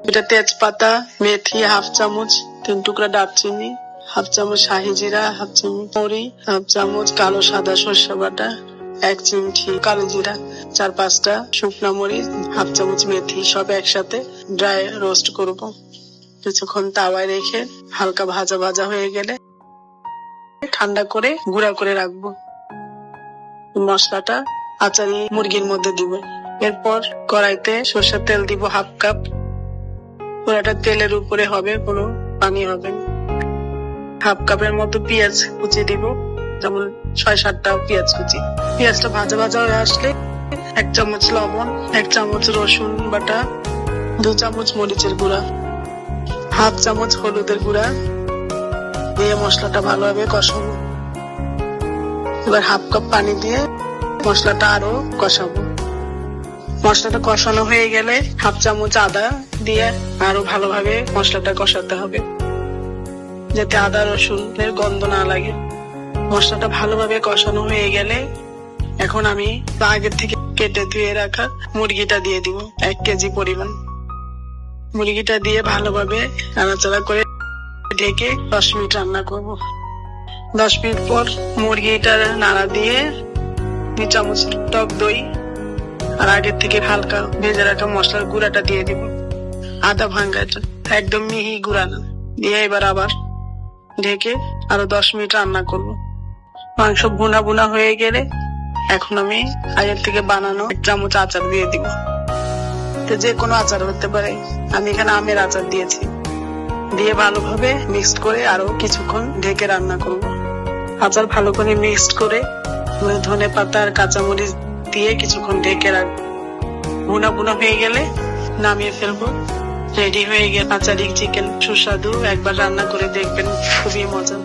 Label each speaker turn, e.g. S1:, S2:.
S1: এটা তেজপাতা, মেথি হাফ চামচ, 3 টুকরা দারচিনি, হাফ চামচ শাহি জিরা, হাফ চামচ মরি, হাফ চামচ কালো সাদা সরষে বাটা, 1 চিমটি কালো জিরা, 4-5টা শুকনা মরিচ, হাফ চামচ মেথি, সব একসাথে ড্রাই রোস্ট করব। কিছুক্ষণ তাওয়ায় রেখে হালকা ভাজা ভাজা হয়ে গেলে ঠান্ডা করে গুঁড়া করে রাখবো। মশলাটা আচারি মুরগির মধ্যে দিব। এরপর কড়াইতে সরষের তেল দিব হাফ কাপ। পুরাটা তেলের উপরে হবে, কোনো পানি হবে না। হাফ কাপের মতো পেঁয়াজ কুচি দিব, যেমন 6-7টা পেঁয়াজ কুচি। পেঁয়াজটা ভাজা ভাজা হয়ে আসলে 1 চামচ লবণ, 1 চামচ রসুন বাটা, 2 চামচ মরিচের গুঁড়া, হাফ চামচ হলুদের গুঁড়া দিয়ে মশলাটা ভালোভাবে কষাবো। এবার হাফ কাপ পানি দিয়ে মশলাটা আরো কষাবো। মশলাটা কষানো হয়ে গেলে হাফ চামচ আদা দিয়ে আরো ভালোভাবে মশলাটা কষাতে হবে, যাতে আদা রসুনের গন্ধ না লাগে। মশলাটা ভালোভাবে কষানো হয়ে গেলে এখন আমি আগের থেকে কেটে ধুয়ে রাখা মুরগিটা দিয়ে দিব, 1 কেজি পরিমাণ। মুরগিটা দিয়ে ভালোভাবে নাড়াচাড়া করে ঢেকে 10 মিনিট রান্না করব। 10 মিনিট পর মুরগিটা নাড়া দিয়ে 2 চামচ টক দই আর আগের থেকে হালকা ভেজে রাখা মশলার গুঁড়াটা দিয়ে দিব, আদা ভাঙ্গাটা, একদম মিহি গুঁড়া না, দিয়ে এবার আবার ঢেকে আরো 10 মিনিট রান্না করব। মাংস ভুনা ভুনা হয়ে গেলে এখন আমি আগের থেকে বানানো 1 চামচ আচার দিয়ে দিব। তো যে কোনো আচার হতে পারে, আমি এখানে আমের আচার দিয়েছি। দিয়ে ভালোভাবে মিক্সড করে আরো কিছুক্ষণ ঢেকে রান্না করব। আচার ভালো করে মিক্সড করে ধনে পাতা আর কাঁচামরিচ দিয়ে কিছুক্ষণ ঢেকে রাখবো। ভুনা ভুনা হয়ে গেলে নামিয়ে ফেলবো। রেডি হয়ে গেল আচারি চিকেন, সুস্বাদু। একবার রান্না করে দেখবেন, খুবই মজা।